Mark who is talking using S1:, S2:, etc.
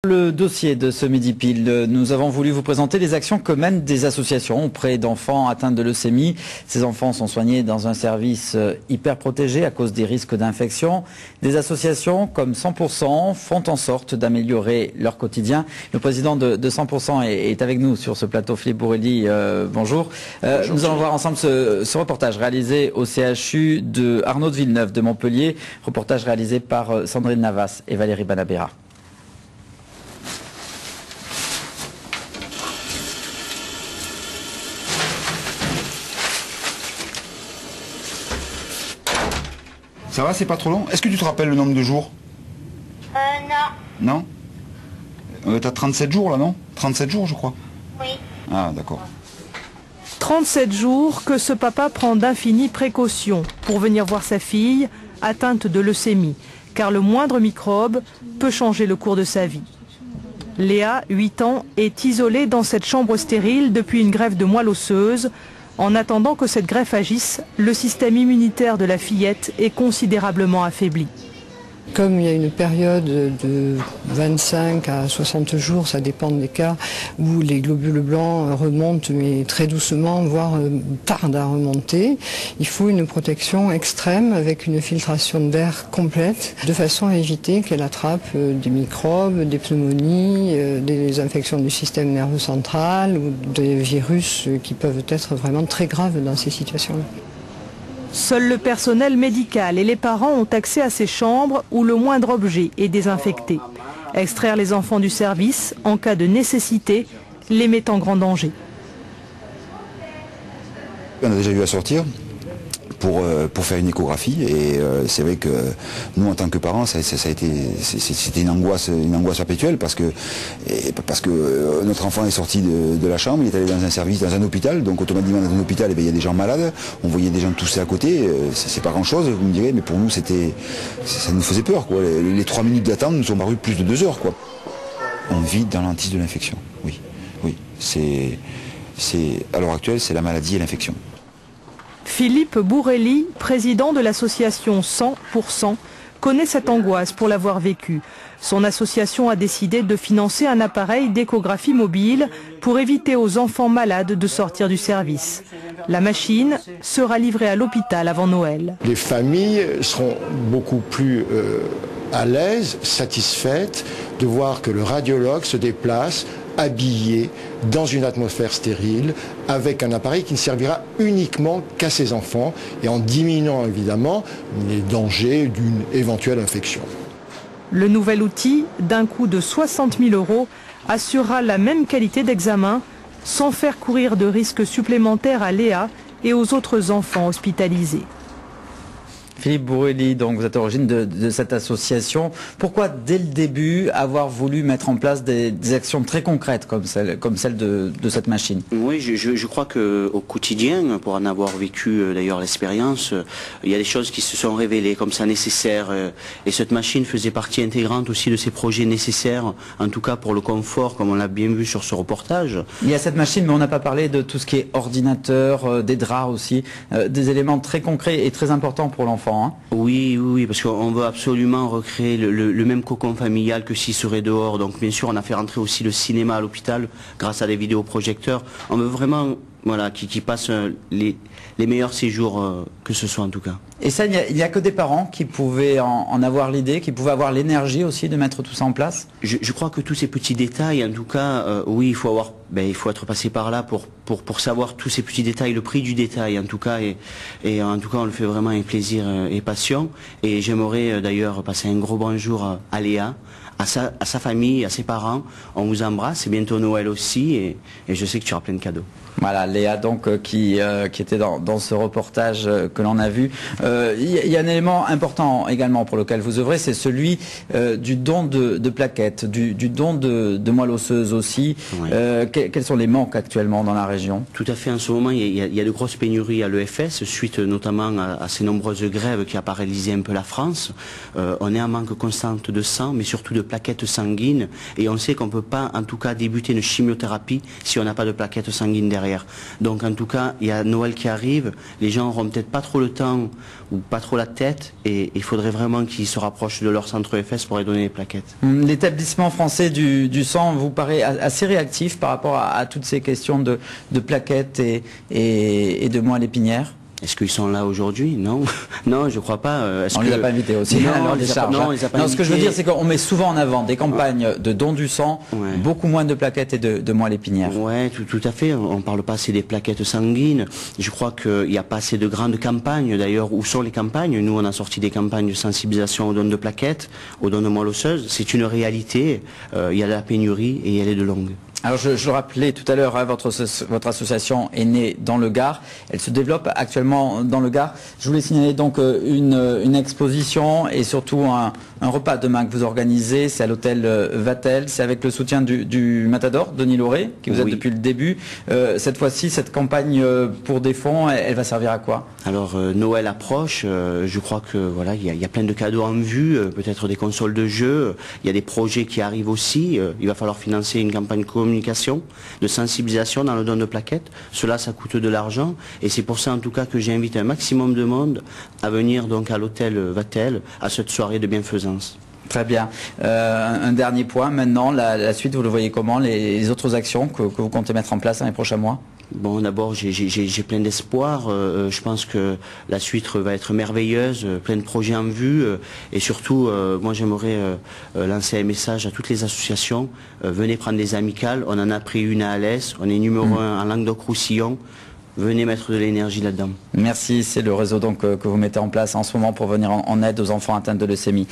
S1: Le dossier de ce midi pile, nous avons voulu vous présenter les actions que mènent des associations auprès d'enfants atteints de leucémie. Ces enfants sont soignés dans un service hyper protégé à cause des risques d'infection. Des associations comme 100% font en sorte d'améliorer leur quotidien. Le président de 100% est avec nous sur ce plateau, Philippe Bourrelli. Bonjour.
S2: Bonjour.
S1: Nous allons voir ensemble ce reportage réalisé au CHU de Arnaud de Villeneuve de Montpellier. Reportage réalisé par Sandrine Navas et Valérie Banabera.
S2: Ça va, c'est pas trop long? Est-ce que tu te rappelles le nombre de jours?
S3: Non.
S2: Non? T'as 37 jours là, non? 37 jours, je crois.
S3: Oui.
S2: Ah, d'accord.
S4: 37 jours que ce papa prend d'infinies précautions pour venir voir sa fille atteinte de leucémie, car le moindre microbe peut changer le cours de sa vie. Léa, 8 ans, est isolée dans cette chambre stérile depuis une greffe de moelle osseuse. En attendant que cette greffe agisse, le système immunitaire de la fillette est considérablement affaibli.
S5: Comme il y a une période de 25 à 60 jours, ça dépend des cas, où les globules blancs remontent mais très doucement, voire tardent à remonter, il faut une protection extrême avec une filtration d'air complète, de façon à éviter qu'elle attrape des microbes, des pneumonies, des infections du système nerveux central ou des virus qui peuvent être vraiment très graves dans ces situations-là.
S4: Seul le personnel médical et les parents ont accès à ces chambres où le moindre objet est désinfecté. Extraire les enfants du service, en cas de nécessité, les met en grand danger.
S2: On a déjà eu à sortir pour faire une échographie et c'est vrai que nous en tant que parents c'était une angoisse perpétuelle parce que notre enfant est sorti de la chambre, il est allé dans un service, dans un hôpital, donc automatiquement dans un hôpital il y a des gens malades, on voyait des gens tousser à côté, c'est pas grand chose vous me direz, mais pour nous ça nous faisait peur quoi. Les 3 minutes d'attente nous sont parues plus de 2 heures quoi. On vit dans l'hantise de l'infection, oui, à l'heure actuelle c'est la maladie et l'infection.
S4: Philippe Bourrelli, président de l'association 100%, connaît cette angoisse pour l'avoir vécue. Son association a décidé de financer un appareil d'échographie mobile pour éviter aux enfants malades de sortir du service. La machine sera livrée à l'hôpital avant Noël.
S6: Les familles seront beaucoup plus à l'aise, satisfaites de voir que le radiologue se déplace habillé dans une atmosphère stérile avec un appareil qui ne servira uniquement qu'à ses enfants et en diminuant évidemment les dangers d'une éventuelle infection.
S4: Le nouvel outil, d'un coût de 60 000 €, assurera la même qualité d'examen sans faire courir de risques supplémentaires à Léa et aux autres enfants hospitalisés.
S1: Philippe Bourrelli, donc vous êtes à l'origine de cette association. Pourquoi, dès le début, avoir voulu mettre en place des actions très concrètes comme celle de cette machine?
S7: Oui, je crois qu'au quotidien, pour en avoir vécu d'ailleurs l'expérience, il y a des choses qui se sont révélées comme ça nécessaires. Et cette machine faisait partie intégrante aussi de ces projets nécessaires, en tout cas pour le confort, comme on l'a bien vu sur ce reportage.
S1: Il y a cette machine, mais on n'a pas parlé de tout ce qui est ordinateur, des draps aussi, des éléments très concrets et très importants pour l'enfant.
S7: Oui, parce qu'on veut absolument recréer le même cocon familial que s'il serait dehors. Donc bien sûr, on a fait rentrer aussi le cinéma à l'hôpital grâce à des vidéoprojecteurs. On veut vraiment qui passent les meilleurs séjours que ce soit en tout cas.
S1: Et ça, il n'y a que des parents qui pouvaient en avoir l'idée, qui pouvaient avoir l'énergie aussi de mettre tout ça en place?
S7: Je crois que tous ces petits détails, en tout cas, oui, il faut être passé par là pour savoir tous ces petits détails, le prix du détail en tout cas, et en tout cas on le fait vraiment avec plaisir et passion. Et j'aimerais d'ailleurs passer un gros bonjour à Léa, à sa famille, à ses parents. On vous embrasse, c'est bientôt Noël aussi, et je sais que tu auras plein de cadeaux.
S1: Voilà, Léa donc qui était dans ce reportage que l'on a vu. Il y a un élément important également pour lequel vous œuvrez, c'est celui du don de plaquettes, du don de moelle osseuse aussi. Oui. Quels sont les manques actuellement dans la région?
S7: Tout à fait, en ce moment il y a de grosses pénuries à l'EFS, suite notamment à ces nombreuses grèves qui a paralysé un peu la France. On est en manque constante de sang, mais surtout de plaquettes sanguines, et on sait qu'on ne peut pas en tout cas débuter une chimiothérapie si on n'a pas de plaquettes sanguines derrière. Donc en tout cas, il y a Noël qui arrive, les gens n'auront peut-être pas trop le temps ou pas trop la tête, et il faudrait vraiment qu'ils se rapprochent de leur centre EFS pour leur donner les plaquettes.
S1: L'établissement français du sang vous paraît assez réactif par rapport à toutes ces questions de plaquettes et de moelle épinière?
S7: Est-ce qu'ils sont là aujourd'hui? Non, non, je crois pas.
S1: On les a pas invités aussi.
S7: Non,
S1: alors, ce que je veux dire, c'est qu'on met souvent en avant des campagnes de don du sang, beaucoup moins de plaquettes et de moelle épinière.
S7: Ouais, tout à fait. On parle pas assez des plaquettes sanguines. Je crois qu'il n'y a pas assez de grandes campagnes. D'ailleurs, où sont les campagnes? Nous, on a sorti des campagnes de sensibilisation au don de plaquettes, au don de moelle osseuse. C'est une réalité. Il y a de la pénurie et elle est de longue.
S1: Alors je rappelais tout à l'heure, hein, votre association est née dans le Gard, elle se développe actuellement dans le Gard. Je voulais signaler donc une exposition et surtout un repas demain que vous organisez, c'est à l'hôtel Vatel, c'est avec le soutien du Matador, Denis Lauré, qui vous êtes depuis le début. Cette fois-ci, cette campagne pour des fonds, elle va servir à quoi?
S7: Alors Noël approche, je crois que voilà, il y a plein de cadeaux en vue, peut-être des consoles de jeux, il y a des projets qui arrivent aussi, il va falloir financer une campagne communication, de sensibilisation dans le don de plaquettes. Cela, ça coûte de l'argent et c'est pour ça en tout cas que j'invite un maximum de monde à venir donc à l'hôtel Vatel à cette soirée de bienfaisance.
S1: Très bien. Un dernier point maintenant, la suite, vous le voyez comment, les autres actions que vous comptez mettre en place dans les prochains mois?
S7: Bon, d'abord, j'ai plein d'espoir. Je pense que la suite va être merveilleuse, plein de projets en vue. Et surtout, moi, j'aimerais lancer un message à toutes les associations. Venez prendre des amicales. On en a pris une à Alès. On est numéro 1 en Languedoc-Roussillon. Venez mettre de l'énergie là-dedans.
S1: Merci. C'est le réseau donc que vous mettez en place en ce moment pour venir en aide aux enfants atteints de leucémie.